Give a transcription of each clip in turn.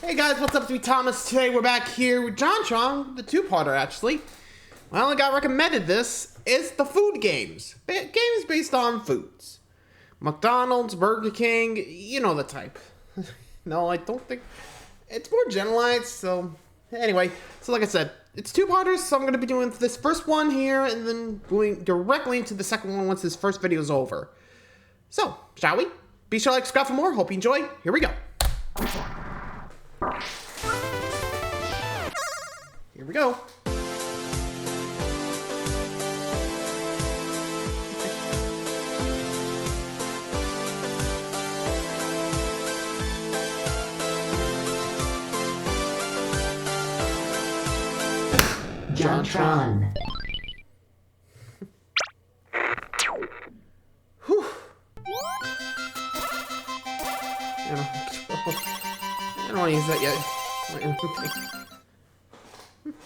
Hey guys, what's up? It's me, Thomas. Today we're back here with Jontron, the two-parter actually. Well, I got recommended this. It's the food games. Games based on foods. McDonald's, Burger King, you know the type. No, I don't think... It's more generalized, so... Anyway, so like I said, it's two-parters, so I'm going to be doing this first one here, and then going directly into the second one once this first video is over. So, shall we? Be sure to like, subscribe for more. Hope you enjoy. Here we go. Here we go. Jontron. Whew. I don't want to use that yet.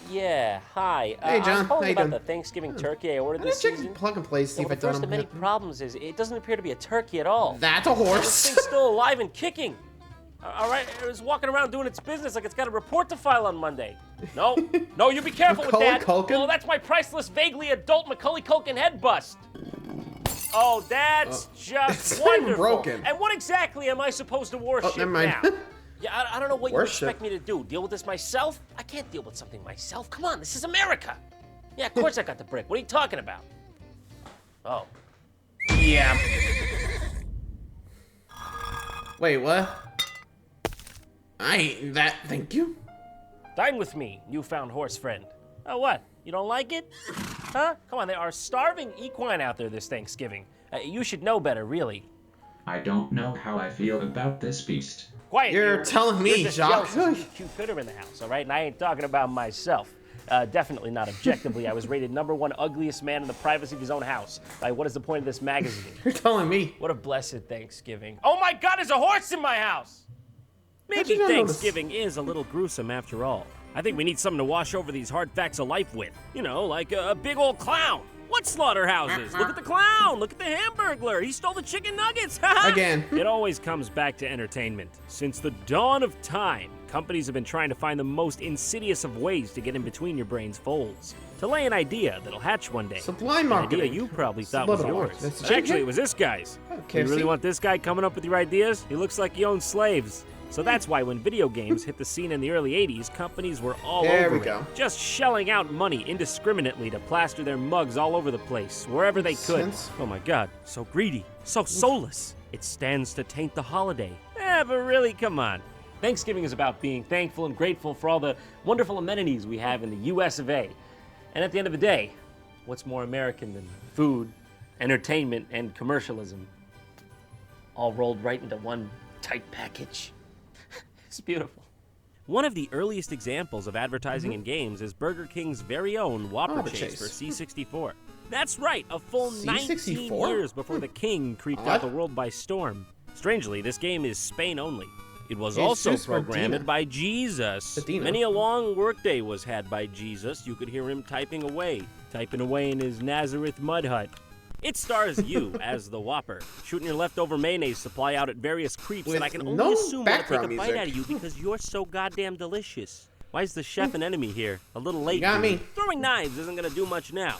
Yeah, hi. Hey, John. I'm calling How you about doing? the Thanksgiving turkey I ordered I'm this gonna check season. plug and play, see Well, if I the don't first of many have... problems is it doesn't appear to be a turkey at all. That's a This horse. thing's still alive and kicking. All right, it was walking around doing its business like it's got a report to file on Monday. No, no, you be careful with that. Culkin? Oh, that's my priceless, vaguely adult Macaulay Culkin head bust. Oh, that's just it's wonderful. broken. And what exactly am I supposed to worship never mind. now? Yeah, I don't know what Worship. you expect me to do. Deal with this myself? I can't deal with something myself. Come on, this is America. Yeah, of course I got the brick. What are you talking about? Oh. Yeah. Wait, what? I ain't that, thank you. Dine with me, newfound horse friend. Oh, what? You don't like it? Huh? Come on, there are starving equine out there this Thanksgiving. You should know better, really. I don't know how I feel about this beast. Quiet. You're telling me, You're just Jacques. jealous of the cute critter in the house, all right? And I ain't talking about myself. Definitely not objectively. I was rated #1 ugliest man in the privacy of his own house. What is the point of this magazine? You're telling me. What a blessed Thanksgiving. Oh my God, there's a horse in my house! Maybe you not notice? Thanksgiving is a little gruesome after all. I think we need something to wash over these hard facts of life with. You know, like a big old clown. What slaughterhouses? Look at the clown! Look at the Hamburglar! He stole the chicken nuggets! Again. It always comes back to entertainment. Since the dawn of time, companies have been trying to find the most insidious of ways to get in between your brain's folds. To lay an idea that'll hatch one day. Sublime An marketing. idea you probably thought was Subliminal. yours. That's But chicken? actually, it was this guy's. Okay, You really see? want this guy coming up with your ideas? He looks like he owns slaves. So that's why when video games hit the scene in the early 80s, companies were all There over we go. it. Just shelling out money indiscriminately to plaster their mugs all over the place, wherever they could. Sense. Oh my God, so greedy, so soulless. It stands to taint the holiday. But really, come on. Thanksgiving is about being thankful and grateful for all the wonderful amenities we have in the US of A. And at the end of the day, what's more American than food, entertainment, and commercialism? All rolled right into one tight package. It's beautiful. One of the earliest examples of advertising in games is Burger King's very own Whopper Whopper Chase Chase. for C64. That's right, a full 19 C64? years before the king creeped Odd. out the world by storm. Strangely, this game is Spain only. It was It's also just for programmed Dina. by Jesus. Dina. Many a long workday was had by Jesus. You could hear him typing away in his Nazareth mud hut. It stars you as the Whopper, shooting your leftover mayonnaise supply out at various creeps With that I can only no assume want to take background a bite music. out of you because you're so goddamn delicious. Why is the chef an enemy here? A little late. You got dude. me. Throwing knives isn't gonna do much now.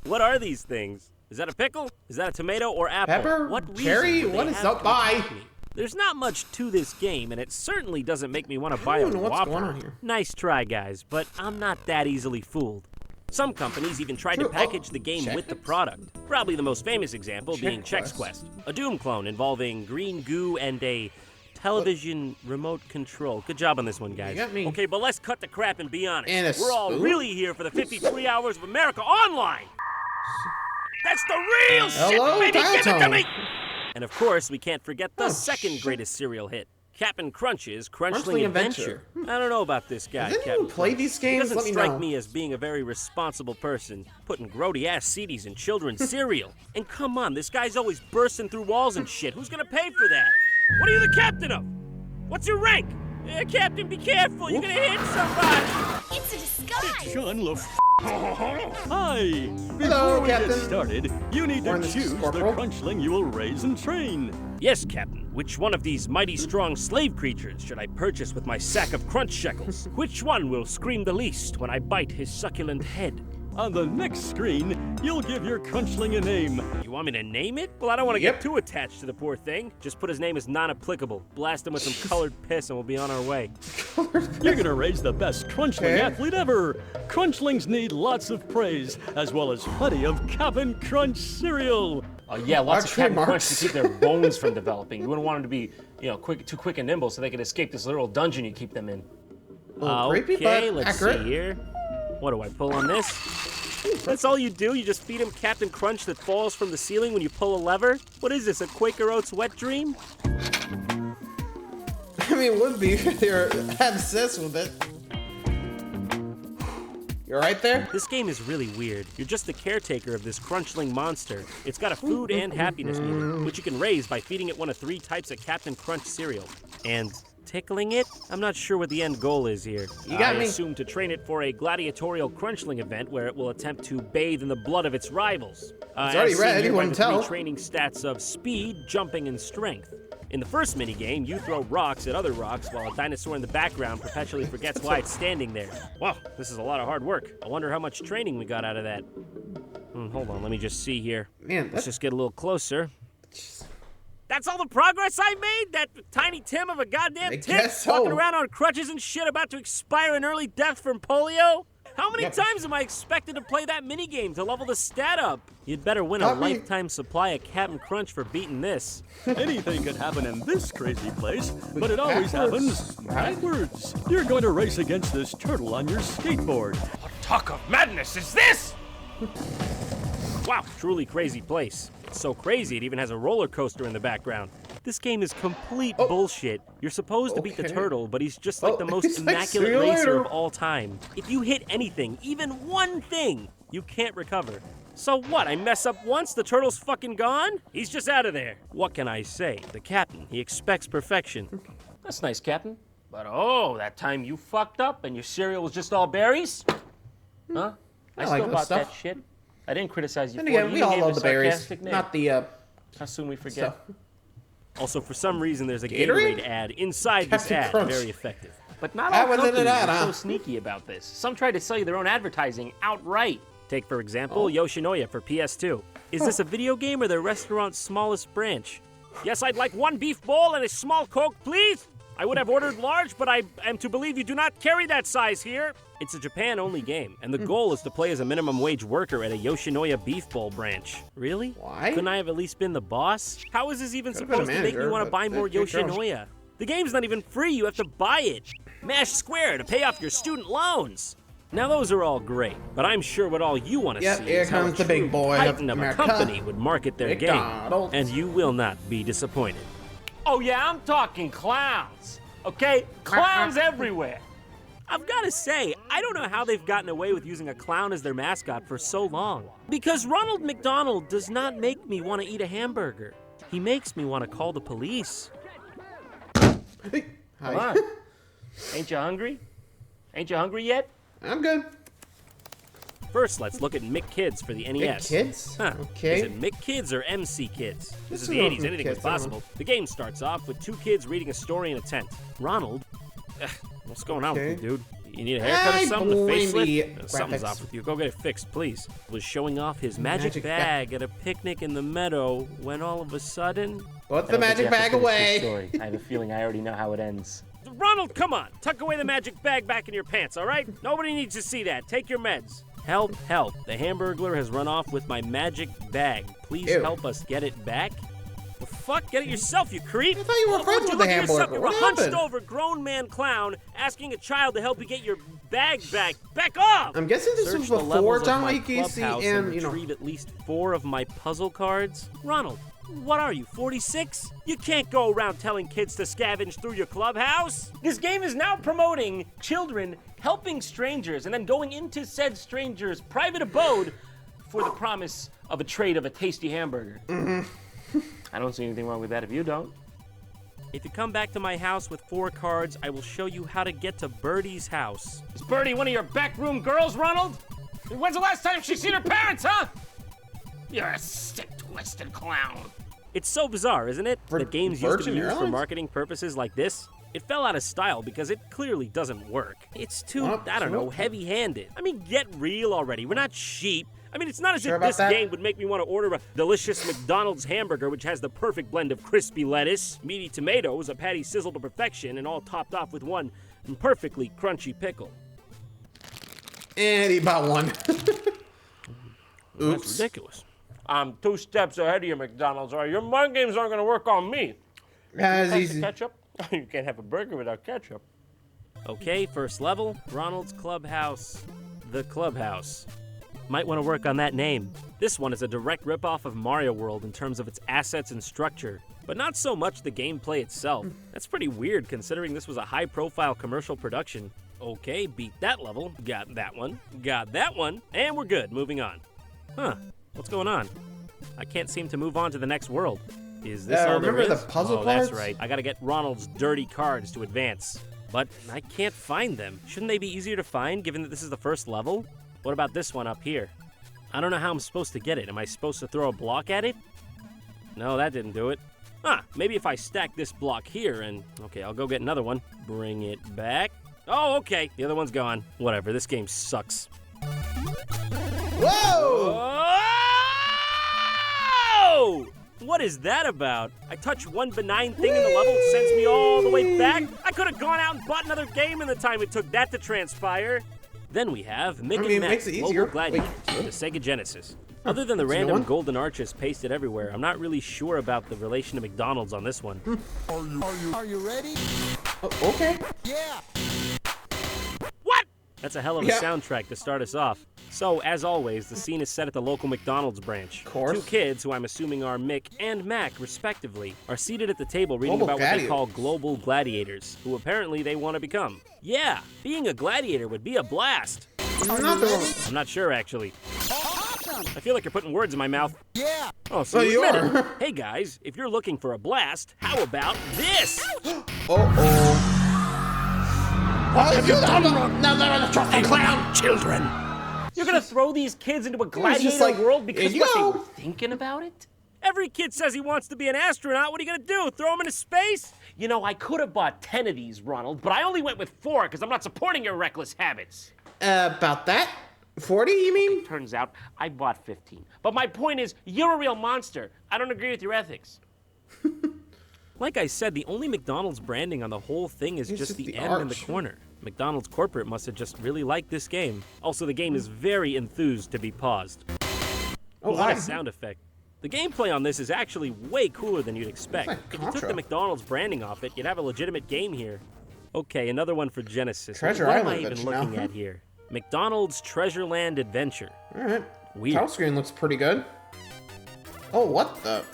What are these things? Is that a pickle? Is that a tomato or apple? Pepper? What reason Cherry? would they What is have up to by? attack me? There's not much to this game, and it certainly doesn't make me want to buy a don't know what's Whopper. going on here. Nice try, guys, but I'm not that easily fooled. Some companies even tried to True. package Oh, the game with the Chex? product. Probably the most famous example being Chex Chex Quest, a Doom clone involving green goo and a television remote control. Good job on this one, guys. You got me. Okay, but let's cut the crap and be honest. And a We're all spoon? really here for the 53 Hours of America Online. That's the real shit, Hello, baby. Give it to Dial me. Tone. And of course, we can't forget the Oh, second shit. greatest cereal hit, Cap'n Crunch's Crunchling Crunchling Adventure. Adventure. I don't know about this guy, Does anyone Cap'n play Crunch. these He games? doesn't Let me strike know. me as being a very responsible person, putting grody-ass CDs in children's cereal. And come on, this guy's always bursting through walls and shit. Who's gonna pay for that? What are you the captain of? What's your rank? Captain, be careful. You're gonna hit somebody. It's a disguise! John Hi! Hello, Before we get Captain. started, you need to Warren, this is choose the Corporal. crunchling you will raise and train. Yes, Captain. Which one of these mighty strong slave creatures should I purchase with my sack of crunch shekels? Which one will scream the least when I bite his succulent head? On the next screen, you'll give your crunchling a name. You want me to name it? Well, I don't want to Yep. get too attached to the poor thing. Just put his name as non-applicable. Blast him with some colored piss and we'll be on our way. You're gonna raise the best crunchling Okay. athlete ever. Crunchlings need lots of praise, as well as plenty of Cap'n Crunch cereal. Oh yeah, lots Our of Captain Crunch trademarks. to keep their bones from developing. You wouldn't want them to be, too quick and nimble so they could escape this little dungeon you keep them in. Little creepy, Okay, but let's accurate. see here. What do I pull on this? That's all you do? You just feed him Captain Crunch that falls from the ceiling when you pull a lever? What is this, a Quaker Oats wet dream? I mean, it would be if you're obsessed with it. You're right there? This game is really weird. You're just the caretaker of this crunchling monster. It's got a food and happiness meter, which you can raise by feeding it one of 3 types of Captain Crunch cereal. And tickling it? I'm not sure what the end goal is here. You got I me. assume to train it for a gladiatorial crunchling event where it will attempt to bathe in the blood of its rivals. It's already as seen red, here you by wouldn't the 3 tell. training stats of speed, jumping, and strength. In the first minigame, you throw rocks at other rocks while a dinosaur in the background perpetually forgets why it's standing there. Wow, this is a lot of hard work. I wonder how much training we got out of that. Hold on, let me just see here. Man, Let's that's just get a little closer. That's all the progress I made? That tiny Tim of a goddamn I tit guess so. walking around on crutches and shit about to expire in early death from polio? How many Yep. times am I expected to play that minigame to level the stat up? You'd better win a Probably- lifetime supply of Captain Crunch for beating this. Anything could happen in this crazy place, but it always Backwards, happens right? backwards. You're going to race against this turtle on your skateboard. What talk of madness is this? Wow, truly crazy place. It's so crazy it even has a roller coaster in the background. This game is complete bullshit. You're supposed to beat the Okay. turtle, but he's just like the most he's like, immaculate "See you racer later." of all time. If you hit anything, even one thing, you can't recover. So what, I mess up once, the turtle's fucking gone? He's just out of there. What can I say? The captain, he expects perfection. That's nice, Captain. But oh, that time you fucked up and your cereal was just all berries? Huh? I like still this bought stuff. that shit. I didn't criticize you And for again, it. we You all gave love it the a berries, sarcastic name. not the How soon we forget. stuff. Also, for some reason, there's a Gatorade? Gatorade ad inside this Captain ad. Crunch. Very effective. But not How all was it companies an ad, are huh? so sneaky about this. Some try to sell you their own advertising outright. Take, for example, Oh. Yoshinoya for PS2. Is this a video game or their restaurant's smallest branch? Yes, I'd like 1 beef bowl and a small Coke, please. I would have ordered large, but I am to believe you do not carry that size here. It's a Japan-only game, and the goal is to play as a minimum wage worker at a Yoshinoya beef bowl branch. Really? Why? Couldn't I have at least been the boss? How is this even Could've been a supposed to make me manager, want to but buy more there you go. Yoshinoya? The game's not even free, you have to buy it. Mash square to pay off your student loans. Now those are all great, but I'm sure what all you want to Yep, see here is how a comes the big true boy of titan of a America. company would market their McDonald's. game, and you will not be disappointed. Oh yeah, I'm talking clowns, okay? Clowns everywhere. I've got to say, I don't know how they've gotten away with using a clown as their mascot for so long. Because Ronald McDonald does not make me want to eat a hamburger. He makes me want to call the police. Hey, Come hi. on. Ain't you hungry? Ain't you hungry yet? I'm good. First, let's look at Mick Kids for the NES. Kids? Huh. Okay. Is it Mick Kids or MC Kids? This Let's is go the with 80s, Mick anything was Kids, I don't possible. The game starts off with 2 kids reading a story in a tent. Ronald, what's going on with Okay. you, dude? You need a haircut or Hey, something? A boy, facelift? the Something's graphics. off with you. Go get it fixed, please. Was showing off his magic Magic bag at a picnic in the meadow when all of a sudden... Put the magic bag away. I have a feeling I already know how it ends. Ronald, come on! Tuck away the magic bag back in your pants, all right? Nobody needs to see that. Take your meds. Help, help. The Hamburglar has run off with my magic bag. Please Ew. help us get it back. The fuck? Get it yourself, you creep! I thought you were friends Would with you the look at yourself? Hamburglar. You're What a hunched happened? over grown man clown asking a child to help you get your bag back. Back off! I'm guessing this Search was the before levels of John my Wayne Casey clubhouse and, you know. retrieve at least 4 of my puzzle cards. Ronald, what are you, 46? You can't go around telling kids to scavenge through your clubhouse. This game is now promoting children helping strangers and then going into said stranger's private abode for the promise of a trade of a tasty hamburger. I don't see anything wrong with that if you don't. If you come back to my house with 4 cards, I will show you how to get to Birdie's house. Is Birdie one of your backroom girls, Ronald? When's the last time she's seen her parents, huh? You're a sick, twisted clown. It's so bizarre, isn't it? For that games used to Virgin be used for Airlines? marketing purposes like this. It fell out of style because it clearly doesn't work. It's too, I don't know, heavy-handed. I mean, get real already. We're not sheep. I mean, it's not as Sure if about this that? game would make me want to order a delicious McDonald's hamburger which has the perfect blend of crispy lettuce, meaty tomatoes, a patty sizzled to perfection, and all topped off with one perfectly crunchy pickle. And he bought one. Oops. That's ridiculous. I'm 2 steps ahead of you, McDonald's. All right, your mind games aren't going to work on me. As easy. Ketchup? You can't have a burger without ketchup. Okay, first level, Ronald's Clubhouse. The Clubhouse. Might want to work on that name. This one is a direct ripoff of Mario World in terms of its assets and structure, but not so much the gameplay itself. That's pretty weird considering this was a high-profile commercial production. Okay, beat that level, got that one, and we're good, moving on. Huh, what's going on? I can't seem to move on to the next world. Is this all there remember is? the puzzle That's cards? right. I gotta get Ronald's dirty cards to advance. But I can't find them. Shouldn't they be easier to find given that this is the first level? What about this one up here? I don't know how I'm supposed to get it. Am I supposed to throw a block at it? No, that didn't do it. Maybe if I stack this block here and... Okay, I'll go get another one. Bring it back. Oh, okay. The other one's gone. Whatever, this game sucks. Whoa! Oh! What is that about? I touch one benign thing in the level, it sends me all the way back? I could have gone out and bought another game in the time it took that to transpire. Then we have Mick and it Mac makes it Global easier. Gladiators for the Sega Genesis. Other than the that's a new random one. golden arches pasted everywhere, I'm not really sure about the relation to McDonald's on this one. Are you ready? Oh, okay. Yeah. What? That's a hell of a Yeah. soundtrack to start us off. So, as always, the scene is set at the local McDonald's branch. Of course. 2 kids, who I'm assuming are Mick and Mac, respectively, are seated at the table reading Global about what they call Gladiators. global gladiators, who apparently they want to become. Yeah, being a gladiator would be a blast. I'm not sure, actually. I feel like you're putting words in my mouth. Yeah. Oh, so Oh, you you admit it. are. Hey, guys, if you're looking for a blast, how about this? Uh-oh. What have you done? Now they're the trusty clown. Children. You're gonna throw these kids into a gladiator just like, world because here you what, they go. were thinking about it? Every kid says he wants to be an astronaut. What are you gonna do? Throw him into space? You know, I could have bought 10 of these, Ronald, but I only went with 4 because I'm not supporting your reckless habits. About that? 40, you mean? Turns out I bought 15. But my point is, you're a real monster. I don't agree with your ethics. Like I said, the only McDonald's branding on the whole thing is It's just just the the end in the arch. corner. McDonald's corporate must have just really liked this game. Also, the game is very enthused to be paused. Oh, What I a sound effect. The gameplay on this is actually way cooler than you'd expect. like If you took Contra. the McDonald's branding off it, you'd have a legitimate game here. Okay, another one for Genesis. Treasure what am I Island even Adventure looking now. at here? McDonald's Treasureland Adventure. Alright. Weird. Title screen looks pretty good. Oh, what the?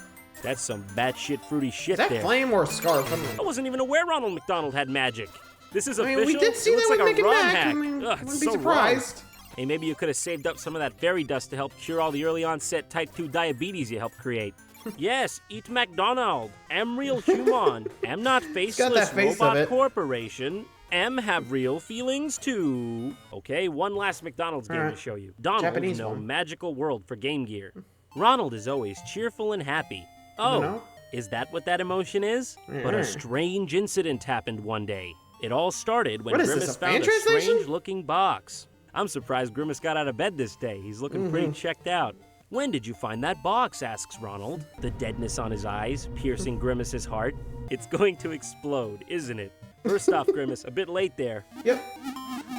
That's some batshit fruity shit Is that there. flame or a scarf? I don't I know. wasn't even aware Ronald McDonald had magic. This is I official. mean, we did see It that looks with like Mick a and ROM Mac. hack. I mean, Ugh, wouldn't it's be so surprised. wrong. Hey, maybe you could have saved up some of that fairy dust to help cure all the early onset type 2 diabetes you helped create. Yes, eat McDonald. Am real human. Am not got faceless that face of robot it. corporation. Am have real feelings too. Okay, one last McDonald's game to Alright. show you. Donald Japanese No one. Magical World for Game Gear. Ronald is always cheerful and happy. Oh, know. is that what that emotion is? But Yeah. a strange incident happened one day. It all started when What is this, Grimace a fan found a translation? strange-looking box. I'm surprised Grimace got out of bed this day. He's looking pretty Mm-hmm. checked out. When did you find that box? Asks Ronald, the deadness on his eyes piercing Grimace's heart. It's going to explode, isn't it? First off, Grimace, a bit late there. Yep.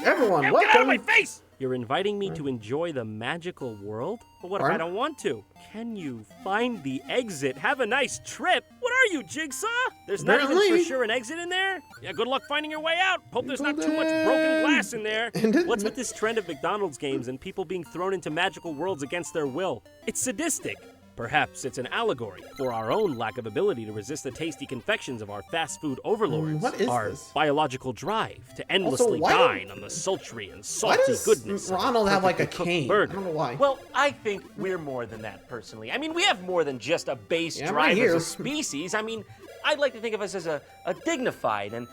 Everyone, Get welcome. out of my face! You're inviting me to enjoy the magical world? But what if I What? don't want to? Can you find the exit? Have a nice trip. What are you, Jigsaw? There's not even Apparently. for sure an exit in there? Yeah, good luck finding your way out. Hope there's not Until too much then. broken glass in there. And- What's with this trend of McDonald's games and people being thrown into magical worlds against their will? It's sadistic. Perhaps it's an allegory for our own lack of ability to resist the tasty confections of our fast food overlords. What is our this? biological drive to endlessly why- dine on the sultry and Why salty does goodness of a Ronald have like a perfectly cooked cane? burger. I don't know why. Well, I think we're more than that, personally. I mean, we have more than just a base Yeah, I'm drive right as here. a species. I mean, I'd like to think of us as a dignified and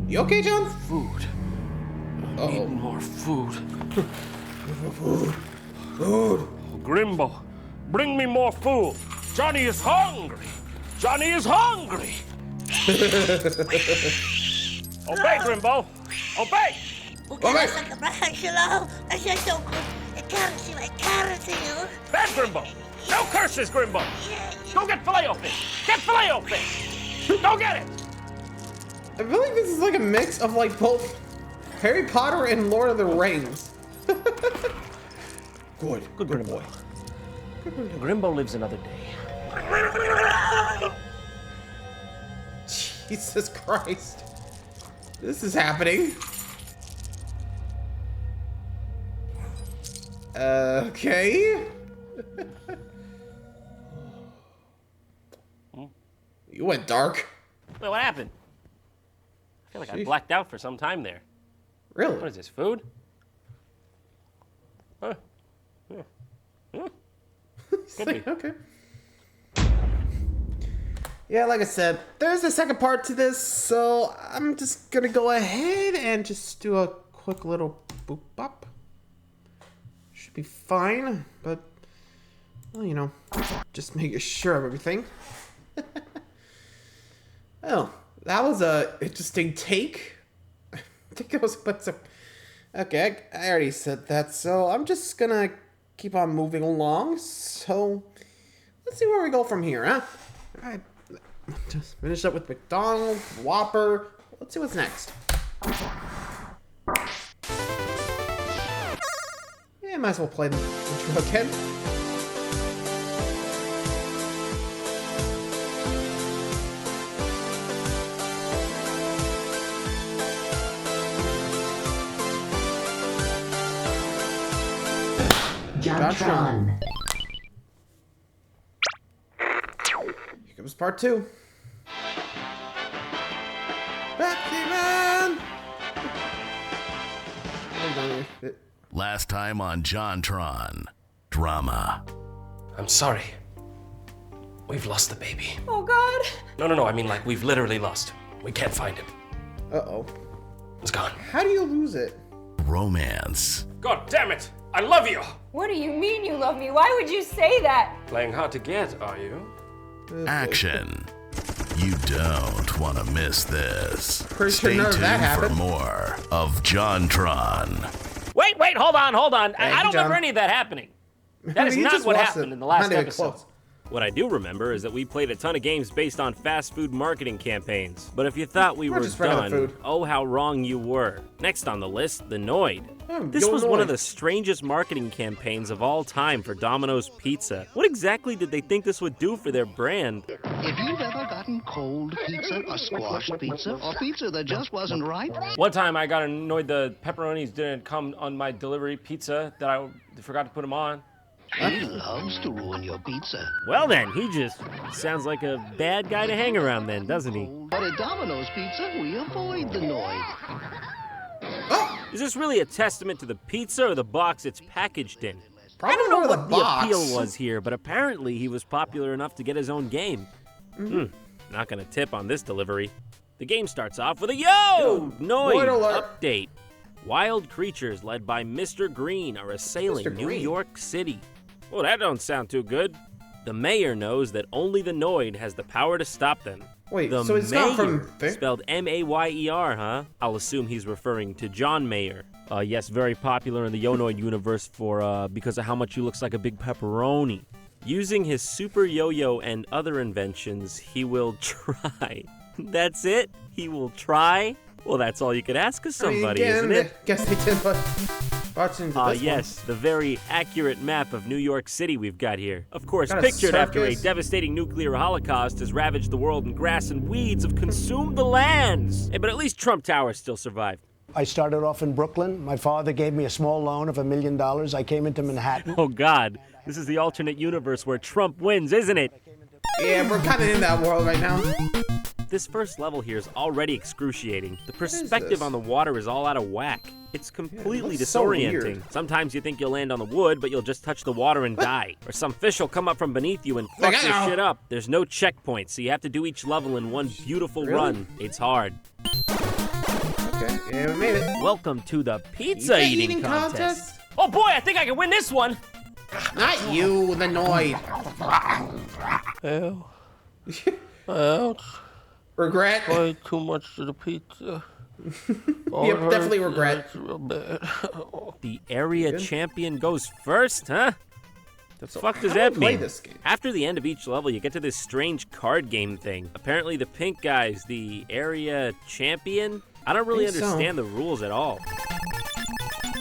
You okay, John? food. Need more food. Food. Grimbo, bring me more food. Johnny is hungry. Johnny is hungry. Obey, Grimbo. Obey. Obey. Bad Grimbo. No curses, Grimbo. Go get Filet-O-Fish. Get Filet-O-Fish. Go get it. I feel like this is like a mix of like both Harry Potter and Lord of the Rings. Good Grimbo. boy. Grimbo lives another day. Jesus Christ. This is happening. Okay. You went dark. Wait, what happened? I feel like I blacked out for some time there. Really? What is this, food? Huh. Could be. Okay. Yeah, like I said, there's a second part to this, so I'm just gonna go ahead and just do a quick little boop bop. Should be fine, but, well, you know, just making sure of everything. Oh, that was a interesting take. I think it was, but okay, I already said that, so I'm just gonna keep on moving along. So let's see where we go from here, huh? All right, just finish up with McDonald, Whopper. Let's see what's next. Yeah, might as well play the intro again. Jontron. Here comes part 2. Pepsi Man! Last time on Jontron. Drama. I'm sorry. We've lost the baby. Oh, God. No, I mean like we've literally lost. We can't find him. Uh-oh. It's gone. How do you lose it? Romance. God damn it! I love you! What do you mean you love me? Why would you say that? Playing hard to get, are you? Action. You don't want to miss this. Pretty sure Stay none of tuned that for happened. more of Jontron. Wait, hold on. Hey, I don't John. remember any of that happening. That is You not just what watched happened it. in the last Not even episode. close. What I do remember is that we played a ton of games based on fast food marketing campaigns. But if you thought we We're were just running out of done, food. oh how wrong you were. Next on the list, the Noid. Oh, This yo, was one of Noid. the strangest marketing campaigns of all time for Domino's Pizza. What exactly did they think this would do for their brand? If you've ever gotten cold pizza, or squash pizza, or pizza that just wasn't right, One time I got annoyed the pepperonis didn't come on my delivery pizza that I forgot to put them on. he loves to ruin your pizza. Well then, he just sounds like a bad guy to hang around then, doesn't he? But at Domino's Pizza, we avoid the noise. Is this really a testament to the pizza or the box it's packaged in? Probably I don't know more what the the box. appeal was here, but apparently he was popular enough to get his own game. Not gonna tip on this delivery. The game starts off with a Yo! Noid Noid alert. update. Wild creatures led by Mr. Green are assailing Mr. New Green. York City. Well, that don't sound too good. The mayor knows that only the Noid has the power to stop them. Wait, The so it's gone from Mayor, spelled M-A-Y-E-R, huh? I'll assume he's referring to John Mayer. Yes, very popular in the Yonoid universe for because of how much he looks like a big pepperoni. Using his super yo-yo and other inventions, he will try. That's it? He will try? Well, that's all you could ask of somebody, isn't it? Guess they did, but watching into this Yes, the very accurate map of New York City we've got here. Of course, Got a pictured after a circus. devastating nuclear holocaust has ravaged the world and grass and weeds have consumed the lands. Hey, but at least Trump Tower still survived. I started off in Brooklyn. My father gave me a small loan of $1 million. I came into Manhattan. Oh God, this is the alternate universe where Trump wins, isn't it? one. Yeah, we're kind of in that world right now. This first level here is already excruciating. The perspective this? on the water is all out of whack. It's completely looks so disorienting. weird. Sometimes you think you'll land on the wood, but you'll just touch the water and die. Or some fish will come up from beneath you and fuck Like, your ow. shit up. There's no checkpoints, so you have to do each level in one beautiful run. It's hard. Okay, yeah, we made it. Welcome to the pizza eating contest. Oh boy, I think I can win this one. Not you, the Noid. Ouch. Regret? Way too much to the pizza. Yep, definitely regret. Real bad. The area champion goes first, huh? The fuck does that mean? This game? After the end of each level, you get to this strange card game thing. Apparently the pink guy's the area champion. I don't really understand the rules at all.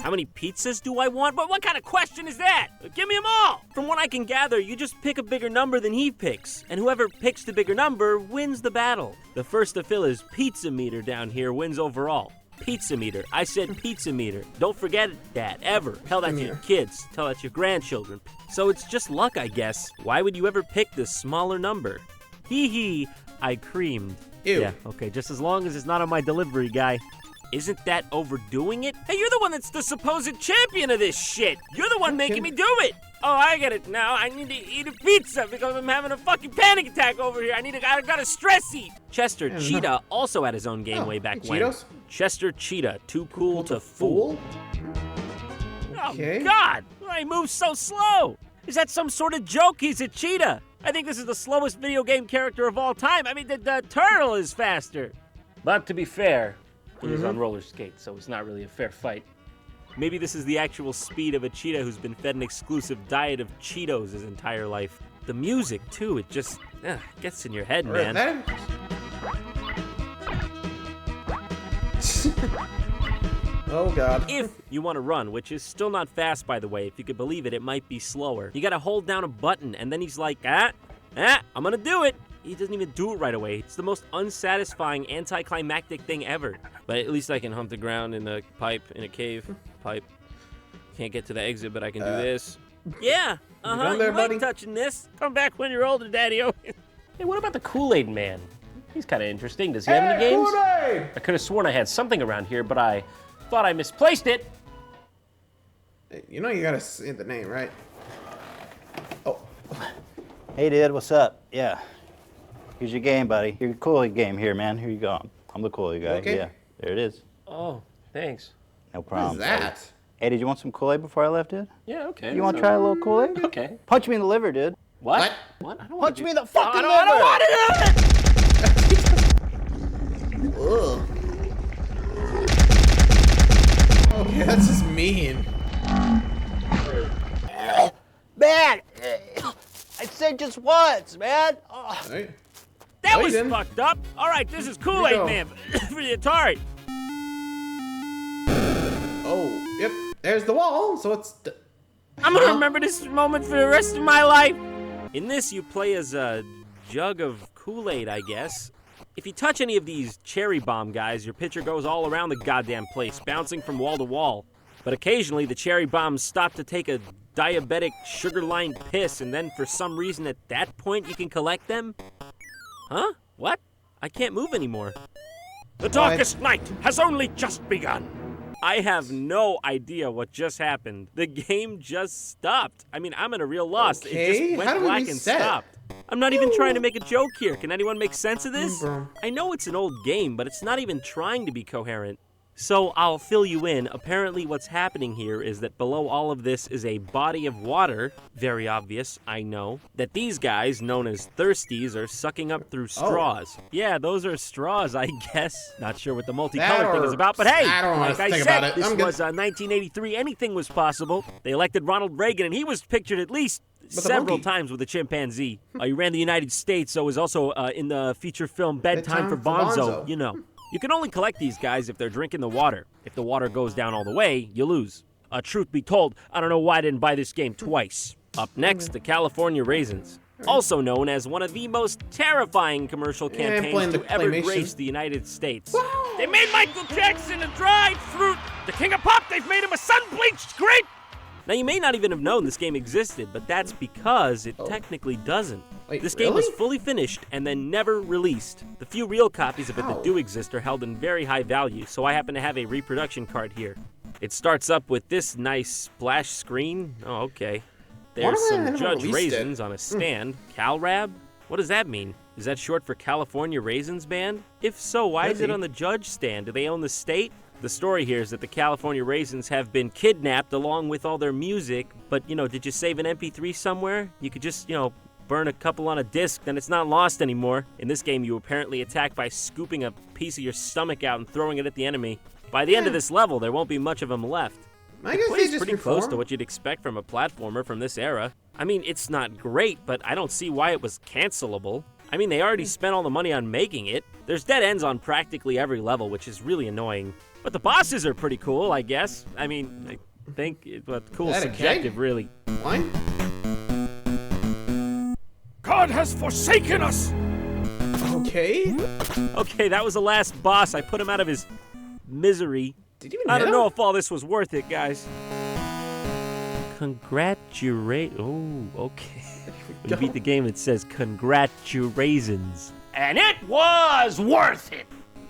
How many pizzas do I want? But what kind of question is that? Give me them all! From what I can gather, you just pick a bigger number than he picks, and whoever picks the bigger number wins the battle. The first to fill his pizza meter down here wins overall. Pizza meter. I said pizza meter. Don't forget that, ever. Tell that to your kids. Tell that to your grandchildren. So it's just luck, I guess. Why would you ever pick the smaller number? Hee hee, I creamed. Ew. Yeah, okay, just as long as it's not on my delivery guy. Isn't that overdoing it? Hey, you're the one that's the supposed champion of this shit. You're the one making me do it. Oh, I get it now. I need to eat a pizza because I'm having a fucking panic attack over here. I got a stress eat. Chester Cheetah also had his own game way back when. Cheetos? Chester Cheetah, too cool to fool. Okay. Oh, God. Why he moves so slow? Is that some sort of joke? He's a cheetah. I think this is the slowest video game character of all time. I mean, the turtle is faster. But to be fair, he's on roller skates, so it's not really a fair fight. Maybe this is the actual speed of a cheetah who's been fed an exclusive diet of Cheetos his entire life. The music, too, it just gets in your head, man. Oh, God. If you want to run, which is still not fast, by the way, if you could believe it, it might be slower. You gotta hold down a button, and then he's like, I'm gonna do it. He doesn't even do it right away. It's the most unsatisfying, anticlimactic thing ever. But at least I can hump the ground in a pipe, in a cave. Pipe. Can't get to the exit, but I can do this. Yeah, you like touching this. Come back when you're older, Daddy-o. Hey, what about the Kool-Aid Man? He's kind of interesting. Does he have any games? Kool-Aid! I could have sworn I had something around here, but I thought I misplaced it. You know you gotta say the name, right? Oh. Hey, dude, what's up? Yeah. Here's your game, buddy. Your Kool-Aid game here, man. Here you go. I'm the Kool-Aid guy. Okay. Yeah, there it is. Oh, thanks. No problem. What is that? Buddy. Hey, did you want some Kool-Aid before I left, dude? Yeah, okay. You want to try a little Kool-Aid? Okay. Punch me in the liver, dude. What? What? I don't Punch me in the fucking liver! I don't want it! Ugh. Okay, that's just mean. Man! I said just once, man! Oh. Right. That was fucked up. All right, this is Kool-Aid Man for the Atari. Oh, yep. There's the wall, so it's... I'm gonna remember this moment for the rest of my life. In this, you play as a jug of Kool-Aid, I guess. If you touch any of these cherry bomb guys, your pitcher goes all around the goddamn place, bouncing from wall to wall. But occasionally, the cherry bombs stop to take a diabetic, sugar-lined piss, and then for some reason at that point, you can collect them? Huh? What? I can't move anymore. The darkest night has only just begun. I have no idea what just happened. The game just stopped. I mean, I'm in a real loss. Okay, It just went black and stopped. I'm not even trying to make a joke here. Can anyone make sense of this? I know it's an old game, but it's not even trying to be coherent. So I'll fill you in. Apparently what's happening here is that below all of this is a body of water, very obvious, I know, that these guys, known as thirsties, are sucking up through straws. Yeah, those are straws, I guess. Not sure what the multicolored thing is about, but hey, like I said, this was 1983, anything was possible. They elected Ronald Reagan, and he was pictured at least several times with a chimpanzee. He ran the United States, so was also in the feature film Bedtime for Bonzo, you know. You can only collect these guys if they're drinking the water. If the water goes down all the way, you lose. Truth be told, I don't know why I didn't buy this game twice. Up next, the California Raisins. Also known as one of the most terrifying commercial campaigns to ever grace the United States. They made Michael Jackson a dried fruit. The king of pop, they've made him a sun-bleached grape. Now, you may not even have known this game existed, but that's because it technically doesn't. Wait, this game was fully finished and then never released. The few real copies of it that do exist are held in very high value, so I happen to have a reproduction card here. It starts up with this nice splash screen. Oh, okay. There's some Judge Raisins on a stand. CalRab? What does that mean? Is that short for California Raisins Band? If so, why is it on the judge stand? Do they own the state? The story here is that the California Raisins have been kidnapped along with all their music, but, did you save an MP3 somewhere? You could just, burn a couple on a disc, then it's not lost anymore. In this game, you apparently attack by scooping a piece of your stomach out and throwing it at the enemy. By the end of this level, there won't be much of them left. I guess It's pretty close to what you'd expect from a platformer from this era. I mean, it's not great, but I don't see why it was cancelable. I mean, they already spent all the money on making it. There's dead ends on practically every level, which is really annoying. But the bosses are pretty cool, I guess. I mean, I think, but cool subjective, really. What? God has forsaken us! Okay. Okay, that was the last boss. I put him out of his misery. Did you even I hit don't him? know if all this was worth it, guys. Oh, okay. When you beat the game, it says congratulations. And it was worth it!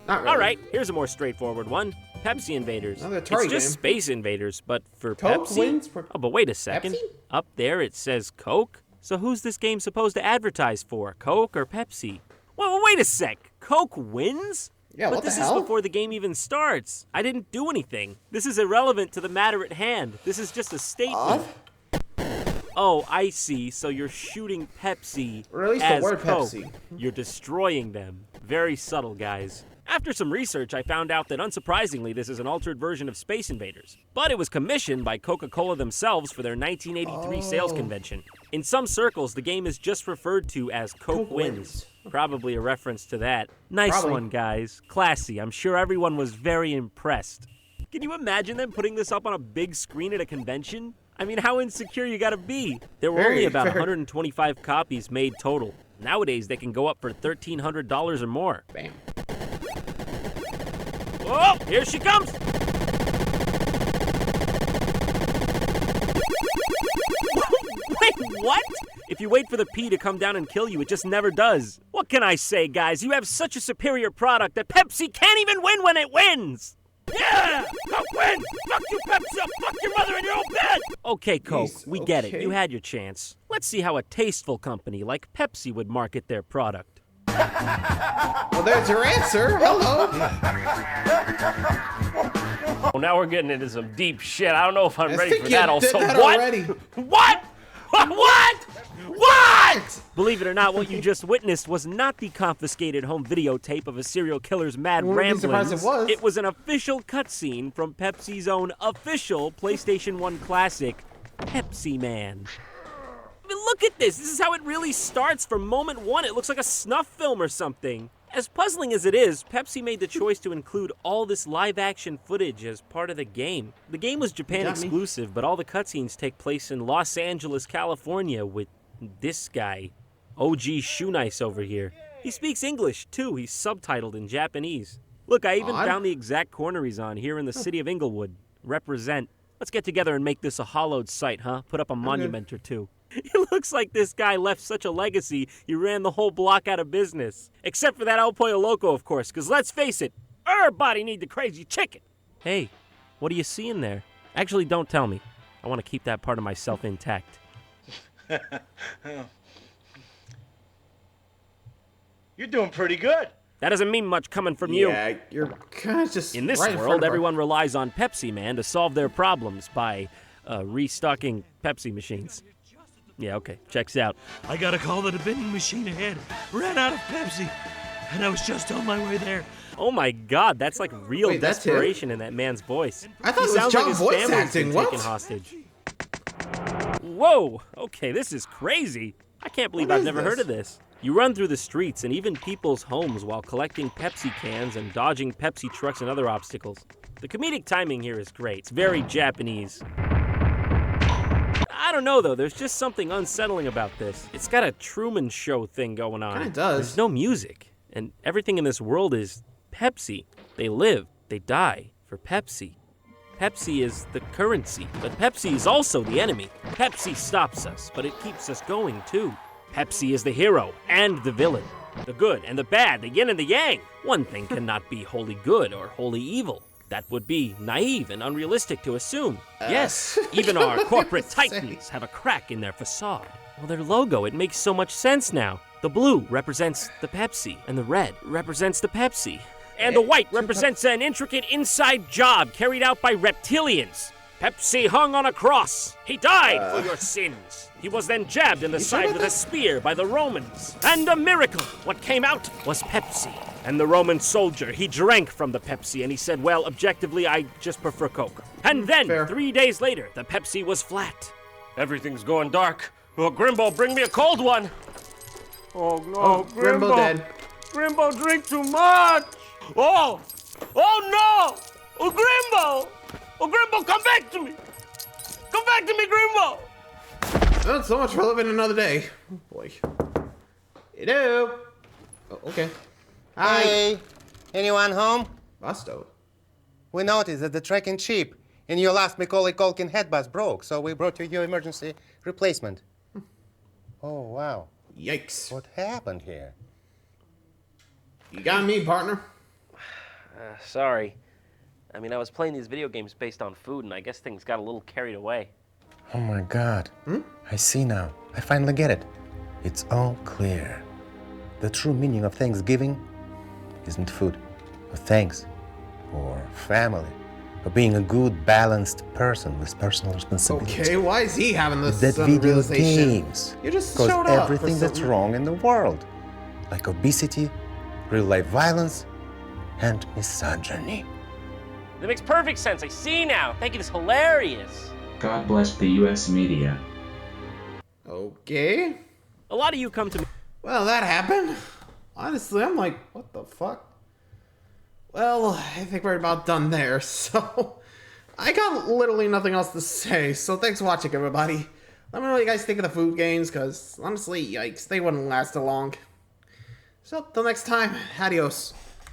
Not really. All right, here's a more straightforward one. Pepsi Invaders. Another It's Atari just game. Space Invaders, but for Coke Pepsi? wins for Oh, but wait a second. Pepsi? Up there it says Coke. So who's this game supposed to advertise for? Coke or Pepsi? Well, wait a sec. Coke wins? Yeah, But what the this hell? is before the game even starts. I didn't do anything. This is irrelevant to the matter at hand. This is just a statement. Oh, I see. So you're shooting Pepsi Or at least as the word Coke. Pepsi. You're destroying them. Very subtle, guys. After some research, I found out that unsurprisingly, this is an altered version of Space Invaders. But it was commissioned by Coca-Cola themselves for their 1983 sales convention. In some circles, the game is just referred to as Coke Wins. Probably a reference to that. Nice one, guys. Classy. I'm sure everyone was very impressed. Can you imagine them putting this up on a big screen at a convention? I mean, how insecure you gotta be? There were only about 125 copies made total. Nowadays, they can go up for $1,300 or more. Bam. Oh, here she comes! Wait, what? If you wait for the P to come down and kill you, it just never does. What can I say, guys? You have such a superior product that Pepsi can't even win when it wins! Yeah! Coke wins! Fuck you, Pepsi! Fuck your mother in your own bed! Okay, Coke, we get it. You had your chance. Let's see how a tasteful company like Pepsi would market their product. Well, there's your answer. Hello. Well, now we're getting into some deep shit. I don't know if I'm ready think for you that. did Also, that what? already. What? What? What? Believe it or not, what you just witnessed was not the confiscated home videotape of a serial killer's mad Wouldn't be surprised ramblings. it was. It was an official cutscene from Pepsi's own official PlayStation 1 classic, Pepsi Man. I mean, look at this. This is how it really starts from moment one. It looks like a snuff film or something. As puzzling as it is, Pepsi made the choice to include all this live-action footage as part of the game. The game was Japan exclusive, but all the cutscenes take place in Los Angeles, California with this guy, OG Shoenice over here. He speaks English, too. He's subtitled in Japanese. Look, I even found the exact corner he's on here in the city of Inglewood. Represent. Let's get together and make this a hallowed site, huh? Put up a monument or two. It looks like this guy left such a legacy, he ran the whole block out of business. Except for that El Pollo Loco, of course, because let's face it, everybody need the crazy chicken. Hey, what are you seeing there? Actually, don't tell me. I want to keep that part of myself intact. You're doing pretty good. That doesn't mean much coming from you. Yeah, you're kind of just In this right in front world, of everyone relies on Pepsi Man to solve their problems by restocking Pepsi machines. Yeah, okay, checks out. I got a call that a vending machine ahead ran out of Pepsi, and I was just on my way there. Oh my God, that's like real Wait, that's him? desperation in that man's voice. I thought He it was sounds John like his voice family's acting. been What? taken hostage. Whoa, okay, this is crazy. I can't believe What I've is never heard of this. You run through the streets and even people's homes while collecting Pepsi cans and dodging Pepsi trucks and other obstacles. The comedic timing here is great. It's very Japanese. I don't know, though. There's just something unsettling about this. It's got a Truman Show thing going on. Kinda does. There's no music, and everything in this world is Pepsi. They live, they die for Pepsi. Pepsi is the currency, but Pepsi is also the enemy. Pepsi stops us, but it keeps us going, too. Pepsi is the hero and the villain. The good and the bad, the yin and the yang. One thing cannot be wholly good or wholly evil. That would be naive and unrealistic to assume. Yes, even our corporate titans have a crack in their facade. Well, their logo, it makes so much sense now. The blue represents the Pepsi, and the red represents the Pepsi. And the white represents an intricate inside job carried out by reptilians. Pepsi hung on a cross. He died for your sins. He was then jabbed in the side with a spear by the Romans. And a miracle! What came out was Pepsi. And the Roman soldier, he drank from the Pepsi, and he said, well, objectively, I just prefer Coke. And then, 3 days later, the Pepsi was flat. Everything's going dark. Oh, Grimbo, bring me a cold one. Oh, no, Grimbo dead. Grimbo drink too much. Oh no! Oh, Grimbo! Oh, Grimbo, come back to me! Come back to me, Grimbo! Well, so much for living another day. Oh, boy. Hello. Oh, okay. Hi. Hey, anyone home? Busto. We noticed that the tracking chip in your last Macaulay Culkin headbus broke, so we brought you your emergency replacement. Oh, wow. Yikes. What happened here? You got me, partner. Sorry. I mean, I was playing these video games based on food, and I guess things got a little carried away. Oh my God. I see now. I finally get it. It's all clear. The true meaning of Thanksgiving isn't food, or thanks, or family, or being a good, balanced person with personal responsibility. Okay, why is he having this That video realization? games You just cause showed up everything that's wrong in the world, like obesity, real-life violence, and misogyny. That makes perfect sense. I see now. Thank you. This is hilarious. God bless the US media. Okay. A lot of you come to me. Well, that happened. Honestly, I'm like, what the fuck? Well, I think we're about done there, so I got literally nothing else to say, so thanks for watching, everybody. Let me know what you guys think of the food games, because honestly, yikes, they wouldn't last too long. So, till next time, adios.